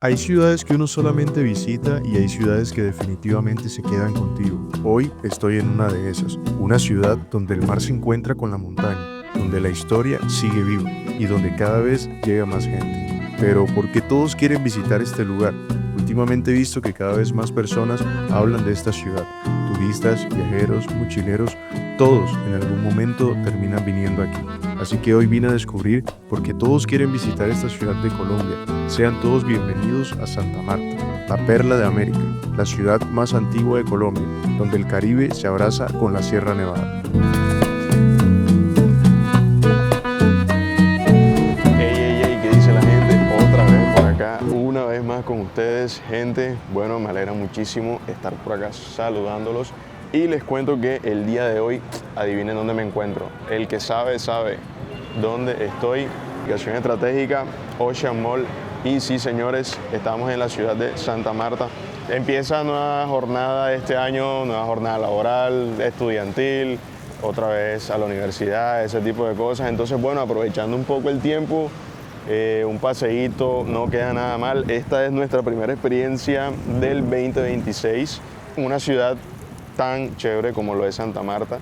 Hay ciudades que uno solamente visita y hay ciudades que definitivamente se quedan contigo. Hoy estoy en una de esas, una ciudad donde el mar se encuentra con la montaña, donde la historia sigue viva y donde cada vez llega más gente. Pero ¿por qué todos quieren visitar este lugar? Últimamente he visto que cada vez más personas hablan de esta ciudad. Turistas, viajeros, mochileros, todos en algún momento terminan viniendo aquí. Así que hoy vine a descubrir por qué todos quieren visitar esta ciudad de Colombia. Sean todos bienvenidos a Santa Marta, la perla de América, la ciudad más antigua de Colombia, donde el Caribe se abraza con la Sierra Nevada. ¿Qué dice la gente? Otra vez por acá, una vez más con ustedes, gente. Bueno, me alegra muchísimo estar por acá saludándolos y les cuento que el día de hoy, adivinen dónde me encuentro. El que sabe, sabe dónde estoy. Ubicación estratégica, Ocean Mall. Y sí, señores, estamos en la ciudad de Santa Marta. Empieza nueva jornada este año, nueva jornada laboral, estudiantil, otra vez a la universidad, ese tipo de cosas. Entonces, bueno, aprovechando un poco el tiempo, un paseíto, no queda nada mal. Esta es nuestra primera experiencia del 2026, una ciudad tan chévere como lo es Santa Marta.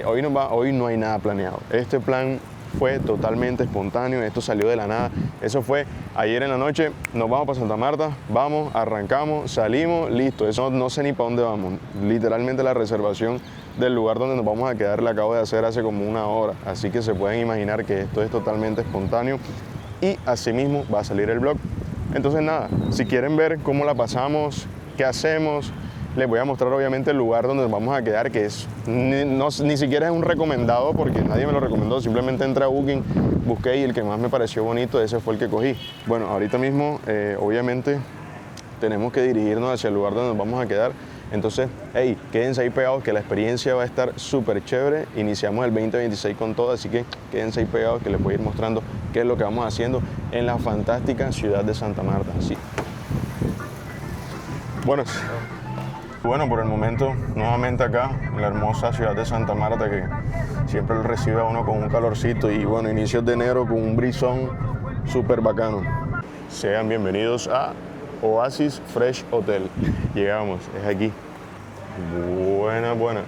Hoy no hay nada planeado. Este plan fue totalmente espontáneo, esto salió de la nada. Eso fue ayer en la noche, nos vamos para Santa Marta, vamos, arrancamos, salimos, listo. Eso no sé ni para dónde vamos. Literalmente la reservación del lugar donde nos vamos a quedar la acabo de hacer hace como una hora. Así que se pueden imaginar que esto es totalmente espontáneo y asimismo va a salir el vlog. Entonces nada, si quieren ver cómo la pasamos, qué hacemos, les voy a mostrar obviamente el lugar donde nos vamos a quedar, que es ni siquiera es un recomendado porque nadie me lo recomendó, simplemente entré a Booking, busqué y el que más me pareció bonito, ese fue el que cogí. Bueno, ahorita mismo obviamente tenemos que dirigirnos hacia el lugar donde nos vamos a quedar. Entonces, hey, quédense ahí pegados que la experiencia va a estar súper chévere. Iniciamos el 2026 con todo, así que quédense ahí pegados que les voy a ir mostrando qué es lo que vamos haciendo en la fantástica ciudad de Santa Marta. Sí. Bueno, por el momento, nuevamente acá, en la hermosa ciudad de Santa Marta, que siempre lo recibe a uno con un calorcito y bueno, inicios de enero con un brisón súper bacano. Sean bienvenidos a Oasis Fresh Hotel. Llegamos, es aquí. Buenas.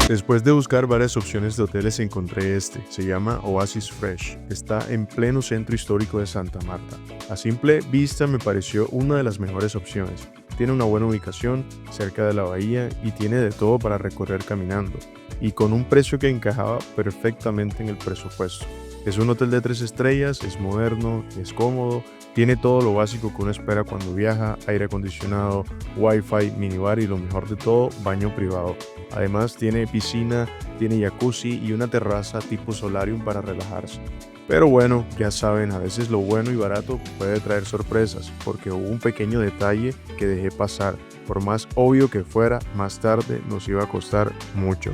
Después de buscar varias opciones de hoteles encontré este, se llama Oasis Fresh, está en pleno centro histórico de Santa Marta. A simple vista me pareció una de las mejores opciones, tiene una buena ubicación, cerca de la bahía y tiene de todo para recorrer caminando, y con un precio que encajaba perfectamente en el presupuesto. Es un hotel de 3 estrellas, es moderno, es cómodo, tiene todo lo básico que uno espera cuando viaja, aire acondicionado, wifi, minibar y lo mejor de todo, baño privado. Además tiene piscina, tiene jacuzzi y una terraza tipo solarium para relajarse. Pero bueno, ya saben, a veces lo bueno y barato puede traer sorpresas, porque hubo un pequeño detalle que dejé pasar. Por más obvio que fuera, más tarde nos iba a costar mucho.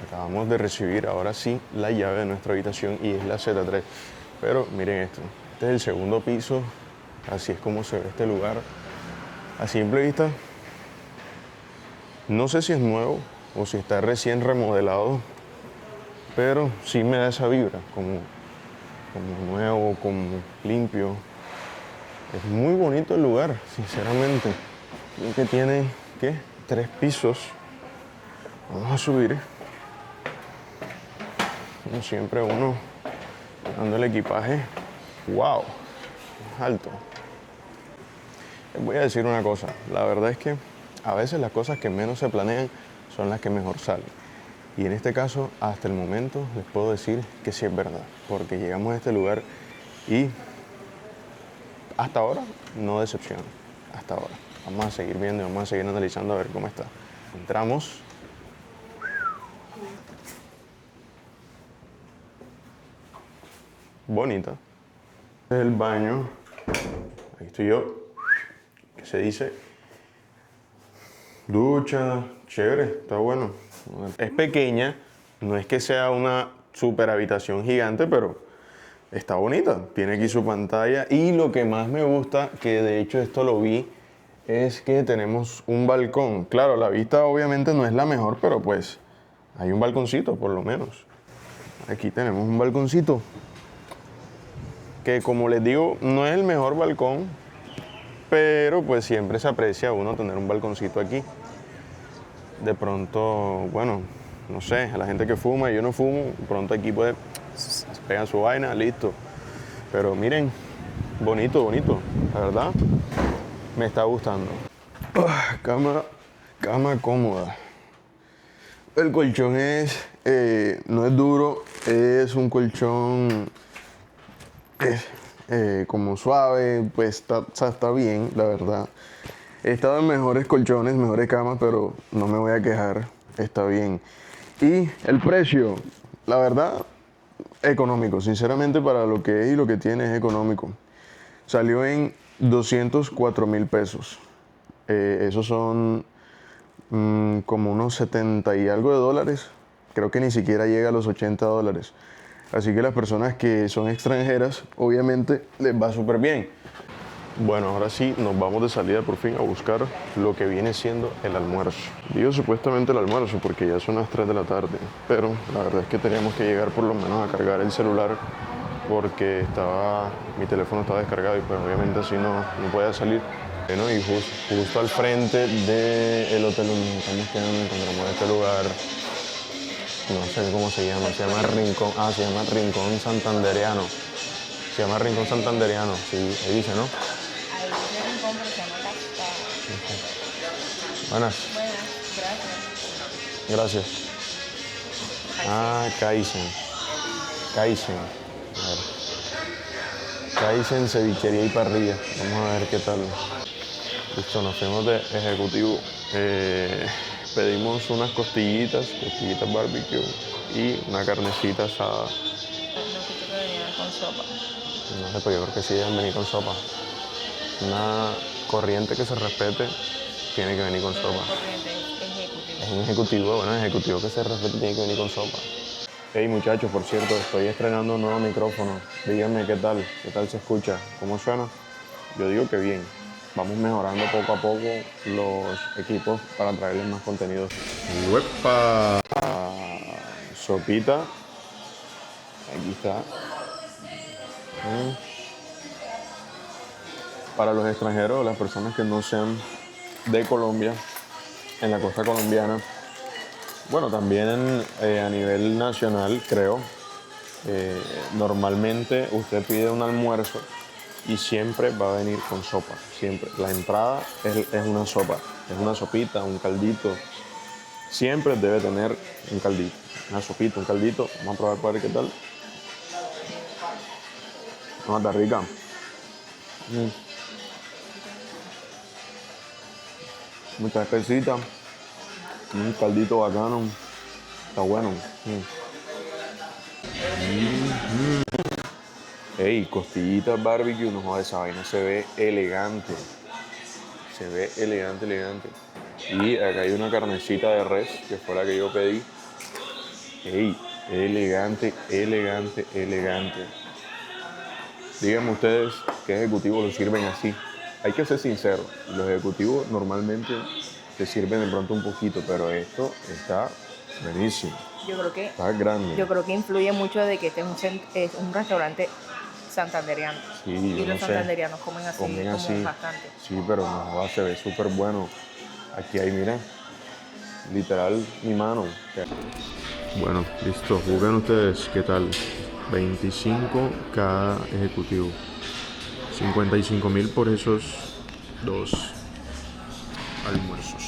Acabamos de recibir ahora sí la llave de nuestra habitación y es la Z3. Pero miren esto, este es el segundo piso, así es como se ve este lugar. A simple vista, no sé si es nuevo o si está recién remodelado, pero sí me da esa vibra, como nuevo, como limpio. Es muy bonito el lugar, sinceramente. Creo que tiene, ¿qué? 3 pisos. Vamos a subir. Como siempre uno dando el equipaje. ¡Wow! Es alto. Les voy a decir una cosa. La verdad es que a veces las cosas que menos se planean son las que mejor salen. Y en este caso, hasta el momento, les puedo decir que sí es verdad. Porque llegamos a este lugar y hasta ahora no decepciona. Hasta ahora. Vamos a seguir viendo y vamos a seguir analizando a ver cómo está. Entramos. Bonita. Este es el baño. Aquí estoy yo. ¿Qué se dice? Ducha. Chévere, está bueno. Es pequeña. No es que sea una super habitación gigante, pero está bonita. Tiene aquí su pantalla. Y lo que más me gusta, que de hecho esto lo vi, es que tenemos un balcón. Claro, la vista obviamente no es la mejor, pero pues hay un balconcito por lo menos. Aquí tenemos un balconcito que, como les digo, no es el mejor balcón, pero pues siempre se aprecia a uno tener un balconcito aquí. De pronto, bueno, no sé, a la gente que fuma y yo no fumo, de pronto aquí pues pegan su vaina, listo. Pero miren, bonito, bonito, la verdad, me está gustando. Cama cómoda. El colchón no es duro, es un colchón como suave, pues está bien, la verdad. He estado en mejores colchones, mejores camas, pero no me voy a quejar, está bien. Y el precio, la verdad, económico, sinceramente para lo que es y lo que tiene es económico. Salió en 204,000 pesos. Esos son como unos 70 y algo de dólares. Creo que ni siquiera llega a los 80 dólares. Así que las personas que son extranjeras, obviamente les va súper bien. Bueno, ahora sí, nos vamos de salida por fin a buscar lo que viene siendo el almuerzo. Digo supuestamente el almuerzo porque ya son las 3 de la tarde, pero la verdad es que teníamos que llegar por lo menos a cargar el celular porque mi teléfono estaba descargado y pues obviamente así no podía salir. Bueno, y justo al frente del hotel donde estamos quedando encontramos este lugar. No sé cómo se llama Rincón. Se llama Rincón Santandereano. Se llama Rincón Santandereano, sí, ahí dice, ¿no? Ahí dice Rincón, pero se llama Cascada. Buenas. Buenas, Gracias. gracias. Kaizen. A ver. Kaizen, cevichería y parrilla. Vamos a ver qué tal. Listo, nos fuimos de ejecutivo. Pedimos unas costillitas barbecue y una carnecita asada. No escucho que venían con sopa. No sé, pues yo creo que sí deben venir con sopa. Una corriente que se respete tiene que venir con sopa. Corriente ejecutivo. Es un ejecutivo, bueno, un ejecutivo que se respete tiene que venir con sopa. Hey muchachos, por cierto, estoy estrenando un nuevo micrófono. Díganme qué tal se escucha, cómo suena. Yo digo que bien. Vamos mejorando poco a poco los equipos para traerles más contenidos. ¡Uepa! Sopita. Aquí está. Para los extranjeros, las personas que no sean de Colombia, en la costa colombiana, bueno, también a nivel nacional, creo, normalmente usted pide un almuerzo y siempre va a venir con sopa, siempre. La entrada es una sopa, es una sopita, un caldito. Siempre debe tener un caldito, una sopita, un caldito. Vamos a probar para ver qué tal. No, está rica. Mucha espesita, un caldito bacano, está bueno. Ey, costillitas barbecue, no jodas, esa vaina se ve elegante. Se ve elegante. Y acá hay una carnecita de res, que fue la que yo pedí. Ey, elegante. Díganme ustedes qué ejecutivos lo sirven así. Hay que ser sincero, los ejecutivos normalmente te sirven de pronto un poquito, pero esto está buenísimo. Yo creo que Está grande. Yo creo que influye mucho de que este es un restaurante santandereano. Sí, y yo los no sé. santanderianos comen así, Comen como así. bastante. Sí, pero no, se ve súper bueno. Aquí hay, mira, literal, mi mano. Bueno, listo. Juzguen ustedes qué tal. 25 cada ejecutivo. 55,000 por esos dos almuerzos.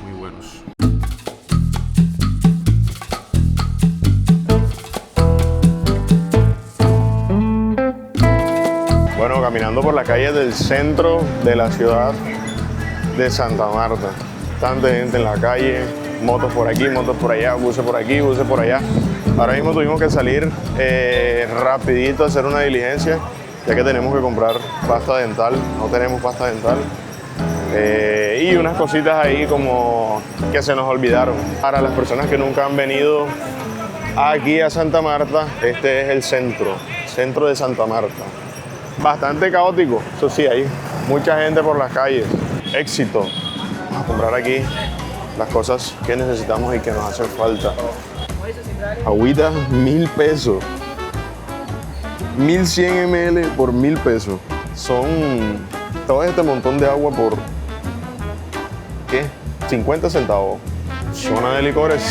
Muy buenos. Bueno, caminando por las calles del centro de la ciudad de Santa Marta. Tanta gente en la calle, motos por aquí, motos por allá, buses por aquí, buses por allá. Ahora mismo tuvimos que salir rapidito a hacer una diligencia, ya que tenemos que comprar pasta dental. No tenemos pasta dental. Y unas cositas ahí como que se nos olvidaron. Para las personas que nunca han venido aquí a Santa Marta, este es el centro de Santa Marta. Bastante caótico, eso sí, hay mucha gente por las calles. Éxito. Vamos a comprar aquí las cosas que necesitamos y que nos hacen falta. Agüita, 1.000 pesos. 1.100 ml por 1.000 pesos. Son todo este montón de agua por, ¿qué? 50 centavos. Zona de licores.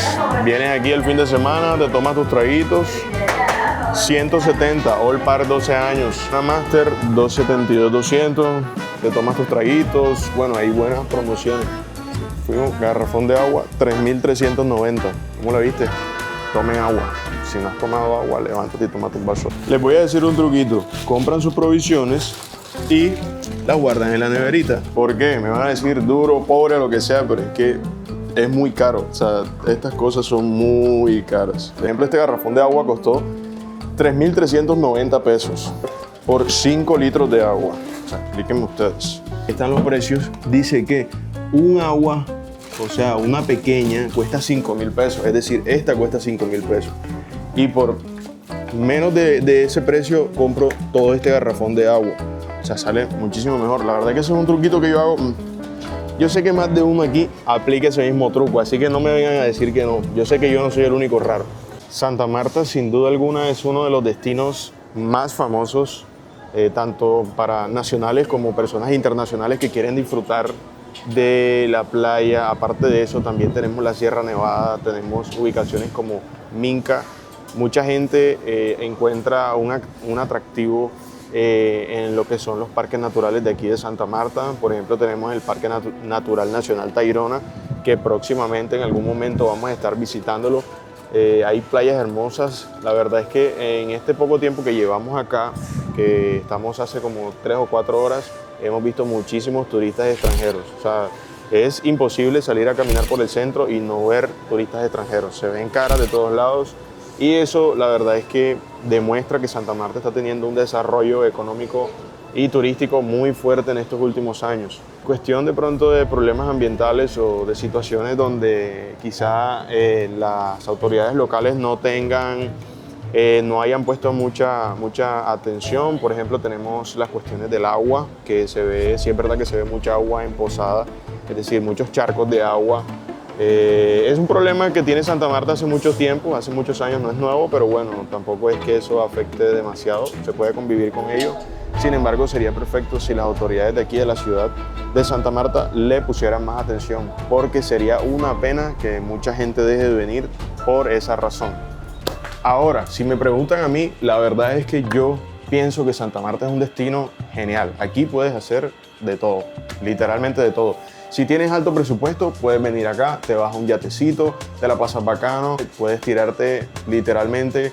Vienes aquí el fin de semana, te tomas tus traguitos. 170, All Par 12 años. Una Master, 272, 200. Te tomas tus traguitos. Bueno, hay buenas promociones. Fuimos, garrafón de agua, 3.390. ¿Cómo la viste? Tomen agua. Si no has tomado agua, levántate y tómate un vaso. Les voy a decir un truquito. Compran sus provisiones y las guardan en la neverita. ¿Por qué? Me van a decir duro, pobre, lo que sea, pero es que es muy caro. O sea, estas cosas son muy caras. Por ejemplo, este garrafón de agua costó 3.390 pesos por 5 litros de agua. O sea, explíquenme ustedes. Están los precios. Dice que un agua, o sea, una pequeña, cuesta 5.000 pesos. Es decir, esta cuesta 5.000 pesos. Y por menos de ese precio compro todo este garrafón de agua. O sea, sale muchísimo mejor. La verdad que ese es un truquito que yo hago. Yo sé que más de uno aquí aplica ese mismo truco, así que no me vengan a decir que no. Yo sé que yo no soy el único raro. Santa Marta, sin duda alguna, es uno de los destinos más famosos, tanto para nacionales como personas internacionales que quieren disfrutar de la playa. Aparte de eso, también tenemos la Sierra Nevada, tenemos ubicaciones como Minca. Mucha gente encuentra un atractivo en lo que son los parques naturales de aquí de Santa Marta. Por ejemplo, tenemos el Parque Natural Nacional Tayrona, que próximamente en algún momento vamos a estar visitándolo. Hay playas hermosas. La verdad es que en este poco tiempo que llevamos acá, que estamos hace como 3 o 4 horas, hemos visto muchísimos turistas extranjeros. O sea, es imposible salir a caminar por el centro y no ver turistas extranjeros. Se ven caras de todos lados. Y eso, la verdad es que demuestra que Santa Marta está teniendo un desarrollo económico y turístico muy fuerte en estos últimos años. Cuestión de pronto de problemas ambientales o de situaciones donde quizá las autoridades locales no hayan puesto mucha atención. Por ejemplo, tenemos las cuestiones del agua, que sí es verdad que se ve mucha agua emposada, es decir, muchos charcos de agua. Es un problema que tiene Santa Marta hace mucho tiempo, hace muchos años, no es nuevo, pero bueno, tampoco es que eso afecte demasiado, se puede convivir con ello. Sin embargo, sería perfecto si las autoridades de aquí de la ciudad de Santa Marta le pusieran más atención, porque sería una pena que mucha gente deje de venir por esa razón. Ahora, si me preguntan a mí, la verdad es que yo pienso que Santa Marta es un destino genial. Aquí puedes hacer de todo, literalmente de todo. Si tienes alto presupuesto, puedes venir acá, te vas a un yatecito, te la pasas bacano, puedes tirarte literalmente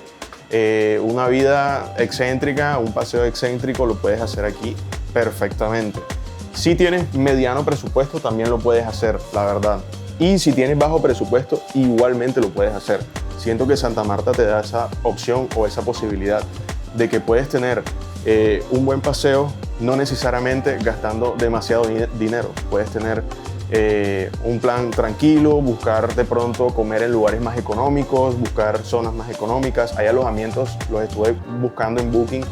una vida excéntrica, un paseo excéntrico, lo puedes hacer aquí perfectamente. Si tienes mediano presupuesto, también lo puedes hacer, la verdad. Y si tienes bajo presupuesto, igualmente lo puedes hacer. Siento que Santa Marta te da esa opción o esa posibilidad de que puedes tener un buen paseo, no necesariamente gastando demasiado dinero. Puedes tener un plan tranquilo, buscar de pronto comer en lugares más económicos, buscar zonas más económicas. Hay alojamientos, los estuve buscando en Booking,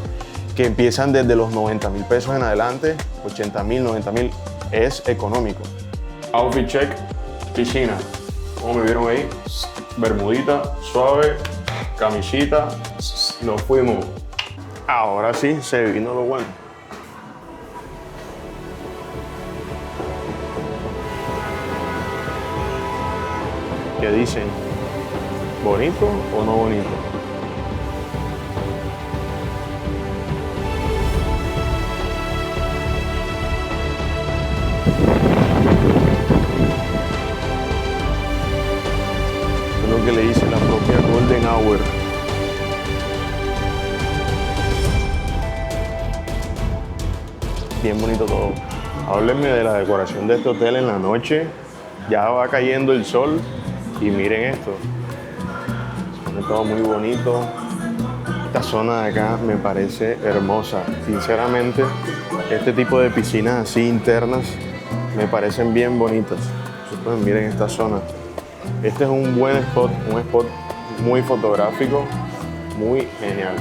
que empiezan desde los 90.000 pesos en adelante, 80.000, 90.000, es económico. Outfit check, piscina. Como me vieron ahí, bermudita, suave, camisita, nos fuimos. Ahora sí, se vino lo bueno. ¿Qué dicen? ¿Bonito o no bonito? Es lo que le dice la propia Golden Hour. Bien bonito todo. Háblenme de la decoración de este hotel en la noche. Ya va cayendo el sol y miren esto. Es todo muy bonito. Esta zona de acá me parece hermosa. Sinceramente, este tipo de piscinas así internas me parecen bien bonitas. Entonces, miren esta zona. Este es un buen spot, un spot muy fotográfico, muy genial.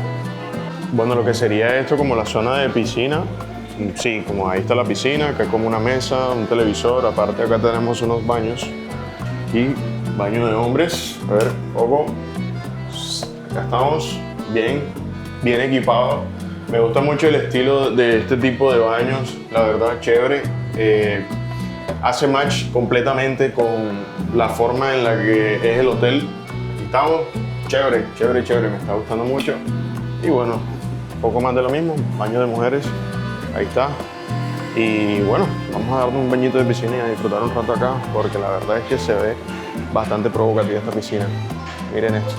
Bueno, lo que sería esto como la zona de piscina. Sí, como ahí está la piscina, acá hay como una mesa, un televisor, aparte acá tenemos unos baños Y baño de hombres. A ver, poco. Acá estamos bien equipados. Me gusta mucho el estilo de este tipo de baños, la verdad, chévere. Hace match completamente con la forma en la que es el hotel. Aquí estamos, chévere, me está gustando mucho. Y bueno, poco más de lo mismo, baño de mujeres, ahí está. Y bueno, vamos a darnos un bañito de piscina y a disfrutar un rato acá, porque la verdad es que se ve bastante provocativa esta piscina. Miren esto.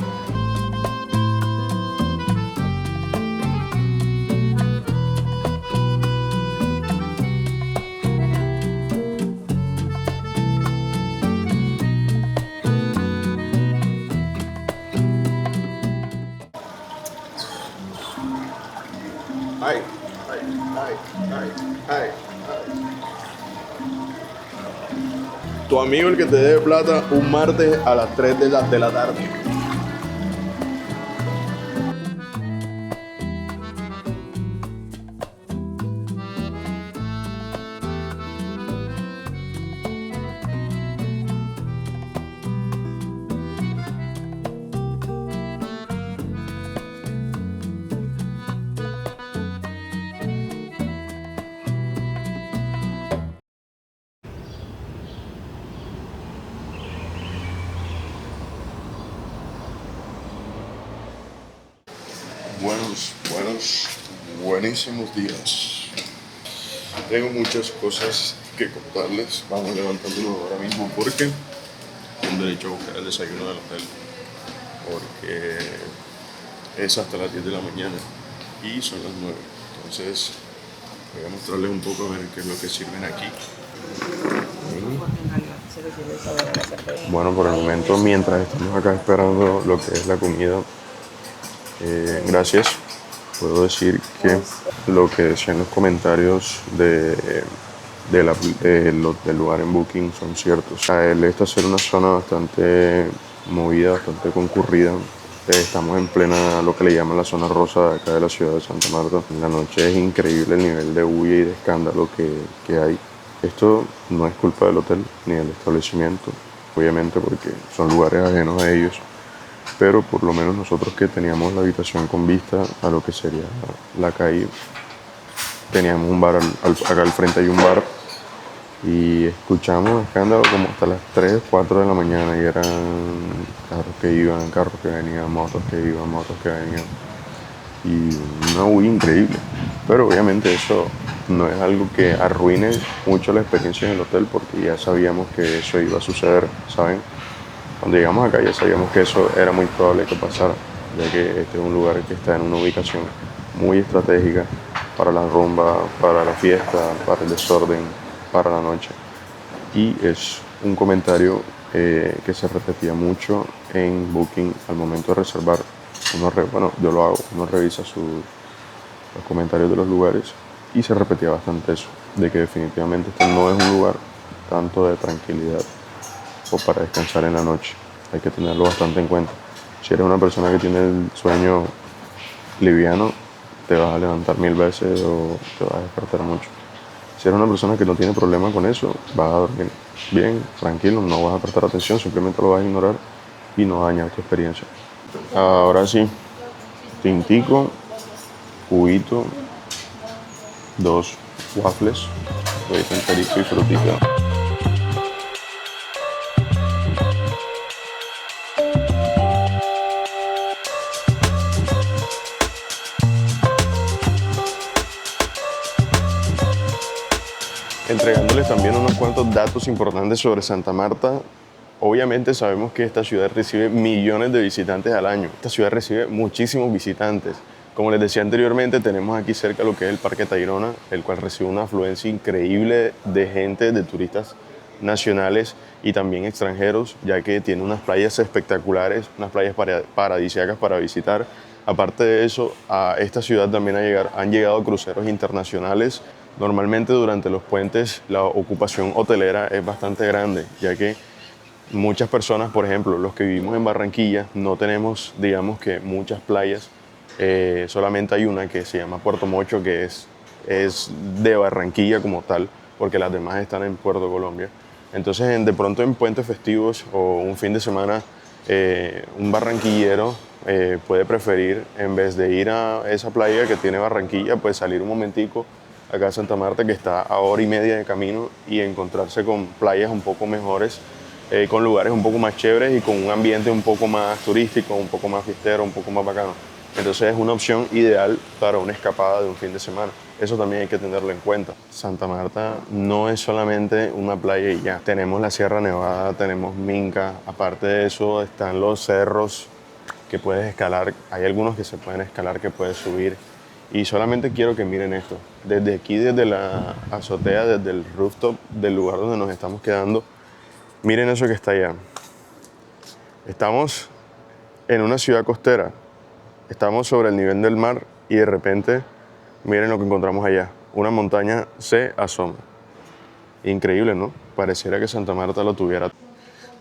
Ay, ay, ay, ay, ay, ay. Tu amigo el que te debe plata un martes a las 3 de la tarde. Buenísimos días. Tengo muchas cosas que contarles. Vamos levantándonos ahora mismo porque tengo derecho a buscar el desayuno del hotel. Porque es hasta las 10 de la mañana y son las 9. Entonces voy a mostrarles un poco a ver qué es lo que sirven aquí. Bueno, por el momento, mientras estamos acá esperando lo que es la comida, gracias. Puedo decir que lo que decían los comentarios del lugar en Booking son ciertos. Esta ser una zona bastante movida, bastante concurrida. Estamos en plena, lo que le llaman la zona rosa de acá de la ciudad de Santa Marta. En la noche es increíble el nivel de bulla y de escándalo que hay. Esto no es culpa del hotel ni del establecimiento, obviamente porque son lugares ajenos a ellos. Pero por lo menos nosotros que teníamos la habitación con vista a lo que sería la calle, teníamos un bar, acá al frente hay un bar, y escuchamos escándalo como hasta las 3, 4 de la mañana, y eran carros que iban, carros que venían, motos que iban, motos que venían, y una bulla increíble. Pero obviamente eso no es algo que arruine mucho la experiencia en el hotel, porque ya sabíamos que eso iba a suceder, ¿saben? Cuando llegamos acá ya sabíamos que eso era muy probable que pasara, ya que este es un lugar que está en una ubicación muy estratégica para la rumba, para la fiesta, para el desorden, para la noche. Y es un comentario que se repetía mucho en Booking al momento de reservar. Bueno, yo lo hago, uno revisa los comentarios de los lugares y se repetía bastante eso, de que definitivamente este no es un lugar tanto de tranquilidad o para descansar en la noche. Hay que tenerlo bastante en cuenta. Si eres una persona que tiene el sueño liviano, te vas a levantar 1000 veces o te vas a despertar mucho. Si eres una persona que no tiene problema con eso, vas a dormir bien, tranquilo, no vas a prestar atención, simplemente lo vas a ignorar y no va a dañar tu experiencia. Ahora sí, tintico, juguito, 2 waffles, con perico y frutita. Entregándoles también unos cuantos datos importantes sobre Santa Marta. Obviamente sabemos que esta ciudad recibe millones de visitantes al año. Esta ciudad recibe muchísimos visitantes. Como les decía anteriormente, tenemos aquí cerca lo que es el Parque Tayrona, el cual recibe una afluencia increíble de gente, de turistas nacionales y también extranjeros, ya que tiene unas playas espectaculares, unas playas paradisíacas para visitar. Aparte de eso, a esta ciudad también han llegado cruceros internacionales. Normalmente durante los puentes la ocupación hotelera es bastante grande, ya que muchas personas, por ejemplo, los que vivimos en Barranquilla, no tenemos, digamos que muchas playas. Solamente hay una que se llama Puerto Mocho, que es de Barranquilla como tal, porque las demás están en Puerto Colombia. Entonces, de pronto en puentes festivos o un fin de semana, un barranquillero puede preferir, en vez de ir a esa playa que tiene Barranquilla, pues salir un momentico acá a Santa Marta, que está a hora y media de camino, y encontrarse con playas un poco mejores, con lugares un poco más chéveres y con un ambiente un poco más turístico, un poco más fiestero, un poco más bacano. Entonces es una opción ideal para una escapada de un fin de semana. Eso también hay que tenerlo en cuenta. Santa Marta no es solamente una playa y ya. Tenemos la Sierra Nevada, tenemos Minca. Aparte de eso están los cerros que puedes escalar. Hay algunos que se pueden escalar, que puedes subir. Y solamente quiero que miren esto. Desde aquí, desde la azotea, desde el rooftop del lugar donde nos estamos quedando, miren eso que está allá. Estamos en una ciudad costera. Estamos sobre el nivel del mar y de repente, miren lo que encontramos allá. Una montaña se asoma. Increíble, ¿no? Pareciera que Santa Marta lo tuviera.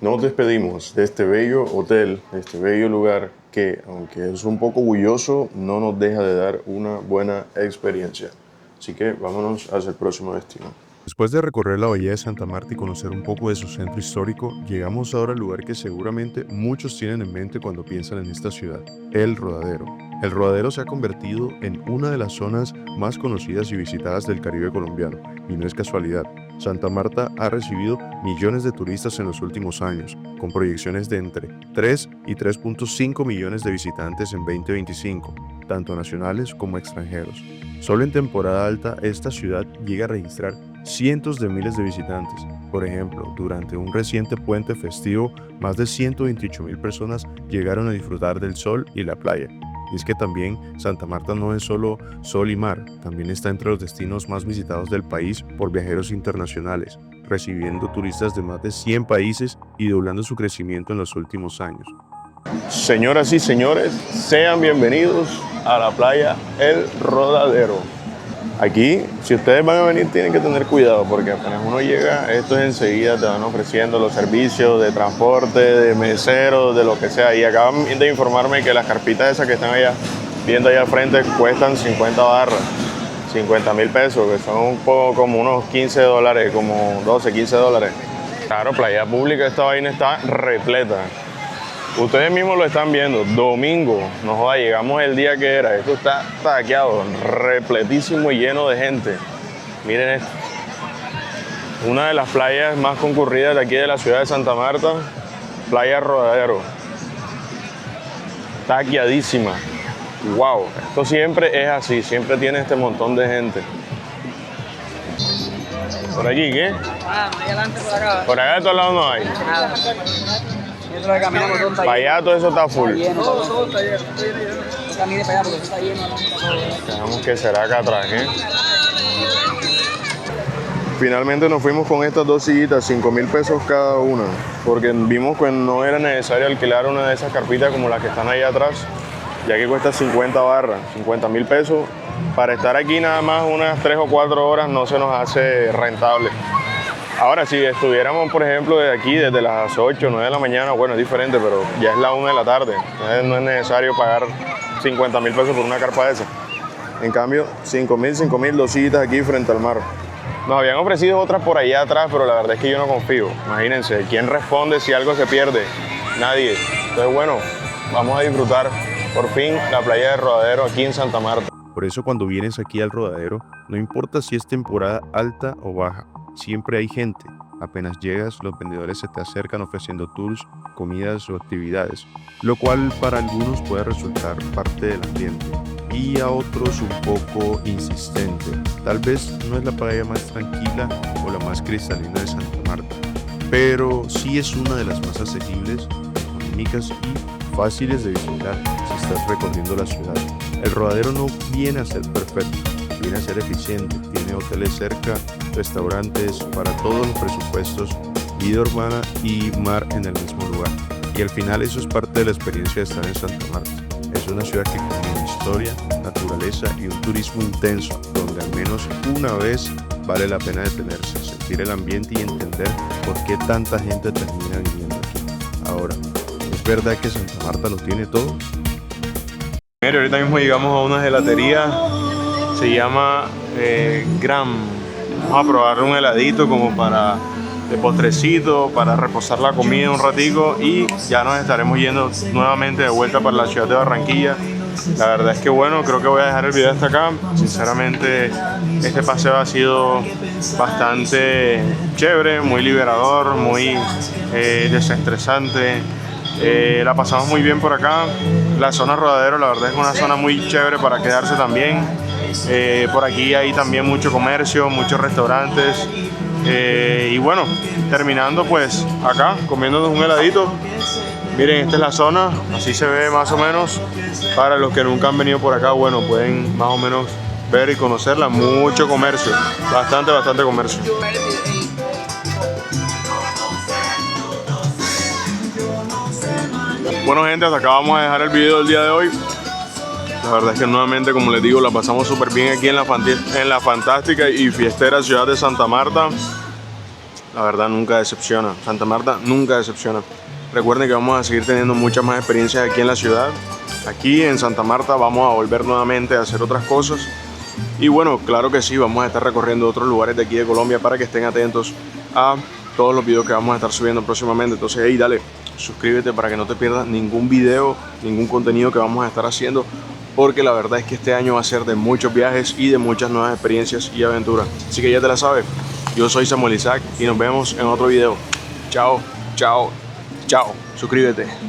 Nos despedimos de este bello hotel, de este bello lugar que, aunque es un poco bulloso, no nos deja de dar una buena experiencia. Así que vámonos hacia el próximo destino. Después de recorrer la bahía de Santa Marta y conocer un poco de su centro histórico, llegamos ahora al lugar que seguramente muchos tienen en mente cuando piensan en esta ciudad, El Rodadero. El Rodadero se ha convertido en una de las zonas más conocidas y visitadas del Caribe colombiano, y no es casualidad. Santa Marta ha recibido millones de turistas en los últimos años, con proyecciones de entre 3 y 3.5 millones de visitantes en 2025, tanto nacionales como extranjeros. Solo en temporada alta, esta ciudad llega a registrar cientos de miles de visitantes. Por ejemplo, durante un reciente puente festivo, más de 128,000 personas llegaron a disfrutar del sol y la playa. Y es que también Santa Marta no es solo sol y mar, también está entre los destinos más visitados del país por viajeros internacionales, recibiendo turistas de más de 100 países y doblando su crecimiento en los últimos años. Señoras y señores, sean bienvenidos a la playa El Rodadero. Aquí, si ustedes van a venir, tienen que tener cuidado, porque apenas uno llega, estos enseguida te van ofreciendo los servicios de transporte, de mesero, de lo que sea. Y acaban de informarme que las carpitas esas que están allá, viendo allá al frente, cuestan 50 barras, 50,000 pesos, que son un poco como unos 15 dólares, como 12, 15 dólares. Claro, playa pública, esta vaina está repleta. Ustedes mismos lo están viendo, domingo, no joda, llegamos el día que era, esto está taqueado, repletísimo y lleno de gente. Miren esto, una de las playas más concurridas de aquí de la ciudad de Santa Marta, Playa Rodadero, taqueadísima. Wow, esto siempre es así, siempre tiene este montón de gente. ¿Por aquí qué? Ahí adelante por acá. Por acá de todos lados no hay. Nada. Nosotros caminamos, todo está Para lleno. allá todo eso está full. Está lleno, todo está lleno. No camine para allá porque eso está lleno. Veamos qué será acá atrás, ¿eh? Finalmente nos fuimos con estas dos sillitas, 5,000 pesos cada una, porque vimos que no era necesario alquilar una de esas carpitas como las que están ahí atrás, ya que cuesta 50 barras, 50,000 pesos. Para estar aquí nada más unas 3 o 4 horas no se nos hace rentable. Ahora, si estuviéramos, por ejemplo, desde aquí, desde las 8 o 9 de la mañana, bueno, es diferente, pero ya es la 1 de la tarde. Entonces no es necesario pagar 50,000 pesos por una carpa de esa. En cambio, 5,000, dos sillitas aquí frente al mar. Nos habían ofrecido otras por allá atrás, pero la verdad es que yo no confío. Imagínense, ¿quién responde si algo se pierde? Nadie. Entonces, bueno, vamos a disfrutar por fin la playa de Rodadero aquí en Santa Marta. Por eso cuando vienes aquí al Rodadero, no importa si es temporada alta o baja, siempre hay gente. Apenas llegas, los vendedores se te acercan ofreciendo tours, comidas o actividades, lo cual para algunos puede resultar parte del ambiente y a otros un poco insistente. Tal vez no es la playa más tranquila o la más cristalina de Santa Marta, pero sí es una de las más asequibles, económicas y fáciles de visitar si estás recorriendo la ciudad. El Rodadero no viene a ser perfecto, viene a ser eficiente, tiene hoteles cerca, restaurantes para todos los presupuestos, vida urbana y mar en el mismo lugar. Y al final eso es parte de la experiencia de estar en Santa Marta. Es una ciudad que combina historia, naturaleza y un turismo intenso, donde al menos una vez vale la pena detenerse, sentir el ambiente y entender por qué tanta gente termina viviendo aquí. Ahora, ¿es verdad que Santa Marta lo tiene todo? Mira, ahorita mismo llegamos a una gelatería, se llama Gram. Vamos a probar un heladito como para de postrecito para reposar la comida un ratico y ya nos estaremos yendo nuevamente de vuelta para la ciudad de Barranquilla. La verdad es que bueno, creo que voy a dejar el video hasta acá. Sinceramente, este paseo ha sido bastante chévere, muy liberador, muy desestresante. La pasamos muy bien por acá. La zona Rodadero, la verdad es una zona muy chévere para quedarse también. Por aquí hay también mucho comercio, muchos restaurantes. Y bueno, terminando pues acá, comiéndonos un heladito. Miren, esta es la zona, así se ve más o menos. Para los que nunca han venido por acá, bueno, pueden más o menos ver y conocerla. Mucho comercio, bastante comercio. Bueno gente, hasta acá vamos a dejar el video del día de hoy. La verdad es que nuevamente, como les digo, la pasamos súper bien aquí en la fantástica y fiestera ciudad de Santa Marta. La verdad nunca decepciona, Santa Marta nunca decepciona. Recuerden que vamos a seguir teniendo muchas más experiencias aquí en la ciudad. Aquí en Santa Marta vamos a volver nuevamente a hacer otras cosas. Y bueno, claro que sí, vamos a estar recorriendo otros lugares de aquí de Colombia para que estén atentos a todos los videos que vamos a estar subiendo próximamente. Entonces, hey, dale, suscríbete para que no te pierdas ningún video, ningún contenido que vamos a estar haciendo, porque la verdad es que este año va a ser de muchos viajes y de muchas nuevas experiencias y aventuras. Así que ya te la sabes, yo soy Samuel Isaac y nos vemos en otro video. Chao, chao, chao. Suscríbete.